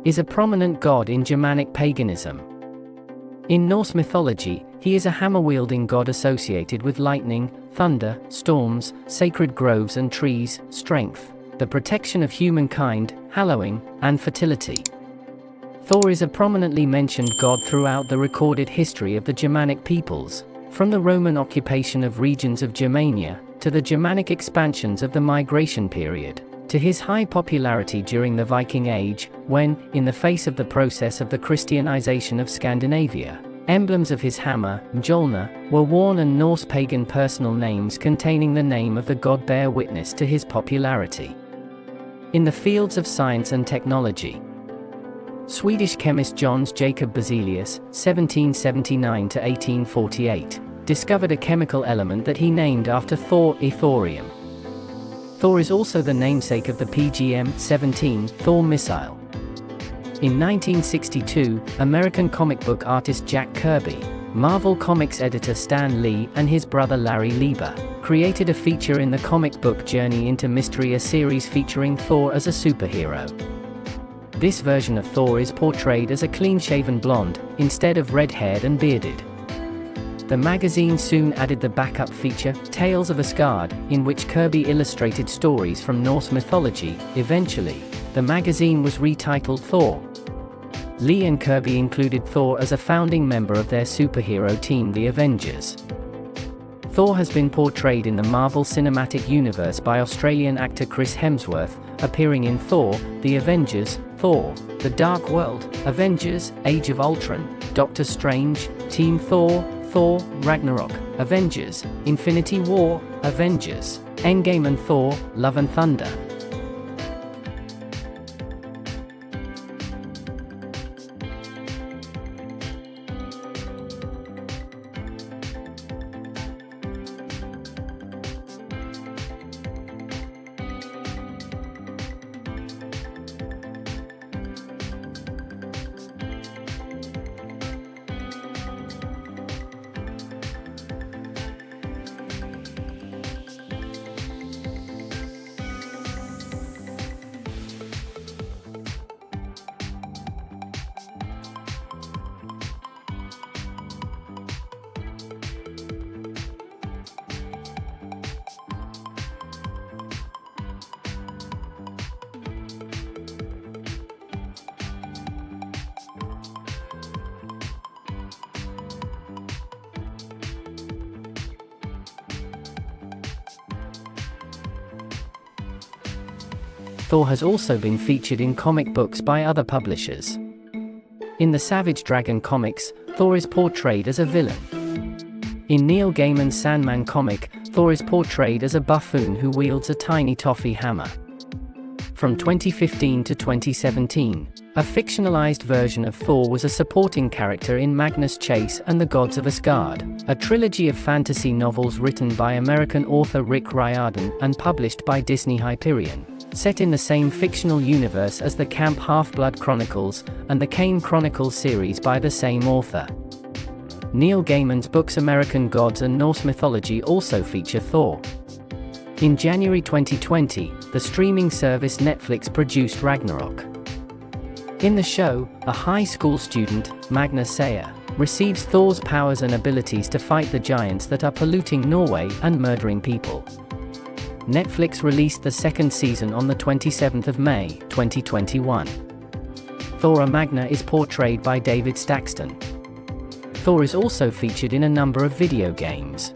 is a prominent god in Germanic paganism. In Norse mythology, he is a hammer-wielding god associated with lightning, thunder, storms, sacred groves and trees, strength, the protection of humankind, hallowing, and fertility. Thor is a prominently mentioned god throughout the recorded history of the Germanic peoples, from the Roman occupation of regions of Germania, to the Germanic expansions of the migration period, to his high popularity during the Viking Age, when, in the face of the process of the Christianization of Scandinavia, emblems of his hammer, Mjolnir, were worn and Norse pagan personal names containing the name of the god bear witness to his popularity. In the fields of science and technology, Swedish chemist Jöns Jacob Berzelius, 1779–1848, discovered a chemical element that he named after Thor, thorium. Thor is also the namesake of the PGM-17 Thor missile. In 1962, American comic book artist Jack Kirby, Marvel Comics editor Stan Lee and his brother Larry Lieber created a feature in the comic book Journey into Mystery, a series featuring Thor as a superhero. This version of Thor is portrayed as a clean-shaven blonde, instead of red-haired and bearded. The magazine soon added the backup feature, Tales of Asgard, in which Kirby illustrated stories from Norse mythology. Eventually, the magazine was retitled Thor. Lee and Kirby included Thor as a founding member of their superhero team, the Avengers. Thor has been portrayed in the Marvel Cinematic Universe by Australian actor Chris Hemsworth, appearing in Thor, The Avengers, Thor, The Dark World, Avengers, Age of Ultron, Doctor Strange, Team Thor, Thor, Ragnarok, Avengers, Infinity War, Avengers, Endgame and Thor, Love and Thunder. Thor has also been featured in comic books by other publishers. In the Savage Dragon comics, Thor is portrayed as a villain. In Neil Gaiman's Sandman comic, Thor is portrayed as a buffoon who wields a tiny toffee hammer. From 2015 to 2017, a fictionalized version of Thor was a supporting character in Magnus Chase and the Gods of Asgard, a trilogy of fantasy novels written by American author Rick Riordan and published by Disney Hyperion, set in the same fictional universe as the Camp Half-Blood Chronicles and the Kane Chronicles series by the same author. Neil Gaiman's books American Gods and Norse Mythology also feature Thor. In January 2020, the streaming service Netflix produced Ragnarok. In the show, a high school student, Magna Saya, receives Thor's powers and abilities to fight the giants that are polluting Norway and murdering people. Netflix released the second season on the 27th of May, 2021. Thor Magna is portrayed by David Stakston. Thor is also featured in a number of video games.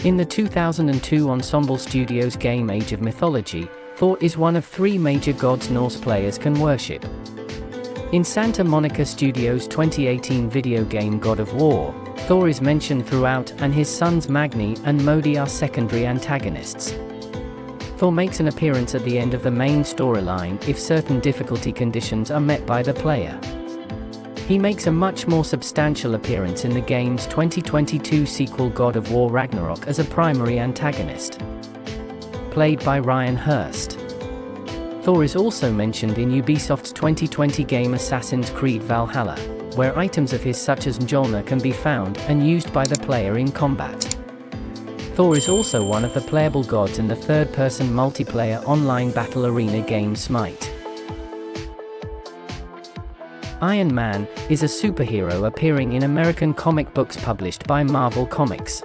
In the 2002 Ensemble Studios game Age of Mythology, Thor is one of three major gods Norse players can worship. In Santa Monica Studios' 2018 video game God of War, Thor is mentioned throughout and his sons Magni and Modi are secondary antagonists. Thor makes an appearance at the end of the main storyline if certain difficulty conditions are met by the player. He makes a much more substantial appearance in the game's 2022 sequel God of War Ragnarok as a primary antagonist, played by Ryan Hurst. Thor is also mentioned in Ubisoft's 2020 game Assassin's Creed Valhalla, where items of his such as Mjolnir can be found and used by the player in combat. Thor is also one of the playable gods in the third-person multiplayer online battle arena game Smite. Iron Man is a superhero appearing in American comic books published by Marvel Comics.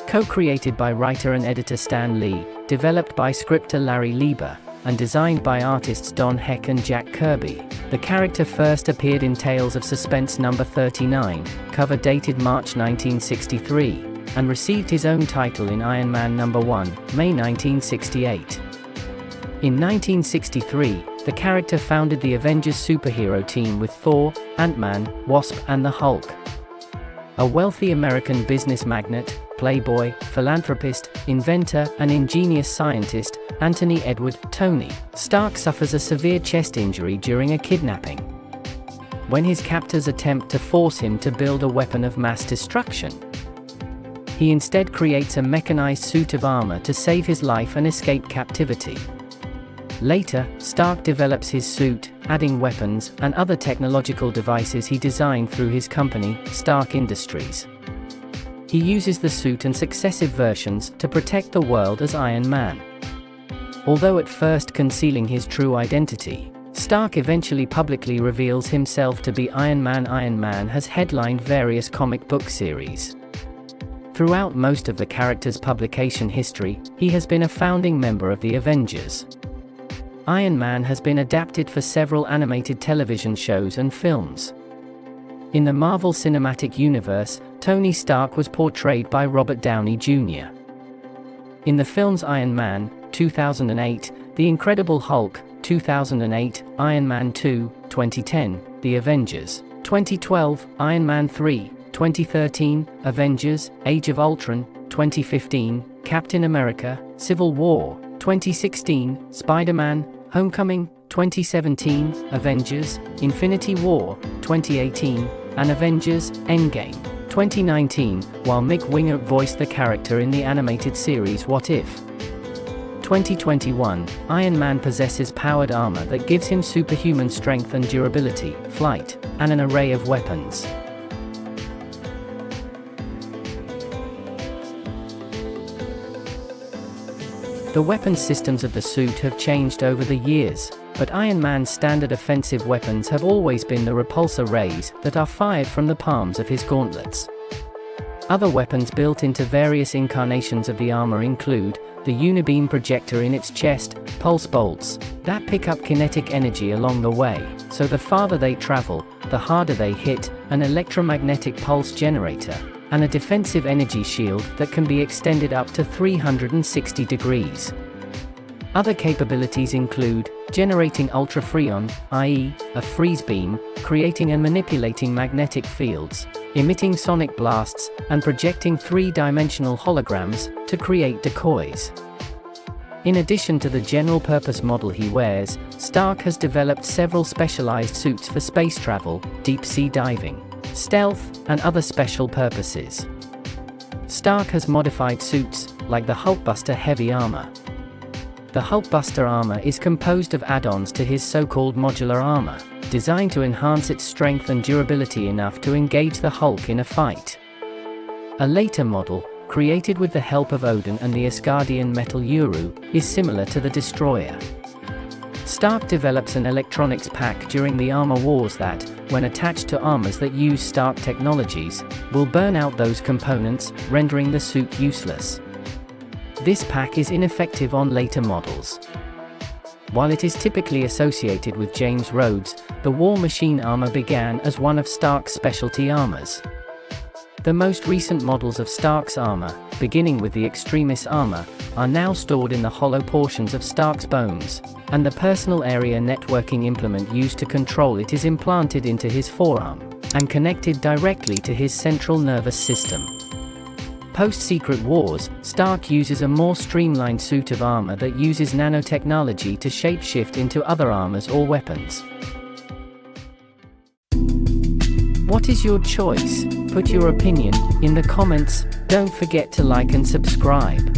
Co-created by writer and editor Stan Lee, developed by scripter Larry Lieber, and designed by artists Don Heck and Jack Kirby, the character first appeared in Tales of Suspense number 39, cover dated March 1963, and received his own title in Iron Man number 1, May 1968. In 1963, the character founded the Avengers superhero team with Thor, Ant-Man, Wasp, and the Hulk. A wealthy American business magnate, playboy, philanthropist, inventor, and ingenious scientist, Anthony Edward "Tony" Stark suffers a severe chest injury during a kidnapping. When his captors attempt to force him to build a weapon of mass destruction, he instead creates a mechanized suit of armor to save his life and escape captivity. Later, Stark develops his suit, adding weapons and other technological devices he designed through his company, Stark Industries. He uses the suit and successive versions to protect the world as Iron Man. Although at first concealing his true identity, Stark eventually publicly reveals himself to be Iron Man. Iron Man has headlined various comic book series. Throughout most of the character's publication history, he has been a founding member of the Avengers. Iron Man has been adapted for several animated television shows and films. In the Marvel Cinematic Universe, Tony Stark was portrayed by Robert Downey Jr. In the films Iron Man, 2008, The Incredible Hulk, 2008, Iron Man 2, 2010, The Avengers, 2012, Iron Man 3, 2013, Avengers, Age of Ultron, 2015, Captain America, Civil War, 2016, Spider-Man, Homecoming, 2017, Avengers, Infinity War, 2018, and Avengers, Endgame, 2019, while Mick Wingert voiced the character in the animated series What If? 2021, Iron Man possesses powered armor that gives him superhuman strength and durability, flight, and an array of weapons. The weapon systems of the suit have changed over the years, but Iron Man's standard offensive weapons have always been the repulsor rays that are fired from the palms of his gauntlets. Other weapons built into various incarnations of the armor include the unibeam projector in its chest, pulse bolts that pick up kinetic energy along the way, so the farther they travel, the harder they hit, an electromagnetic pulse generator, and a defensive energy shield that can be extended up to 360 degrees. Other capabilities include generating ultrafreon, i.e., a freeze beam, creating and manipulating magnetic fields, emitting sonic blasts, and projecting three-dimensional holograms to create decoys. In addition to the general-purpose model he wears, Stark has developed several specialized suits for space travel, deep-sea diving, stealth, and other special purposes. Stark has modified suits, like the Hulkbuster heavy armor. The Hulkbuster armor is composed of add-ons to his so-called modular armor, designed to enhance its strength and durability enough to engage the Hulk in a fight. A later model, created with the help of Odin and the Asgardian metal Uru, is similar to the Destroyer. Stark develops an electronics pack during the armor wars that, when attached to armors that use Stark technologies, will burn out those components, rendering the suit useless. This pack is ineffective on later models. While it is typically associated with James Rhodes, the War Machine armor began as one of Stark's specialty armors. The most recent models of Stark's armor, beginning with the Extremis armor, are now stored in the hollow portions of Stark's bones, and the personal area networking implement used to control it is implanted into his forearm, and connected directly to his central nervous system. Post-Secret Wars, Stark uses a more streamlined suit of armor that uses nanotechnology to shape-shift into other armors or weapons. What is your choice? Put your opinion in the comments. Don't forget to like and subscribe.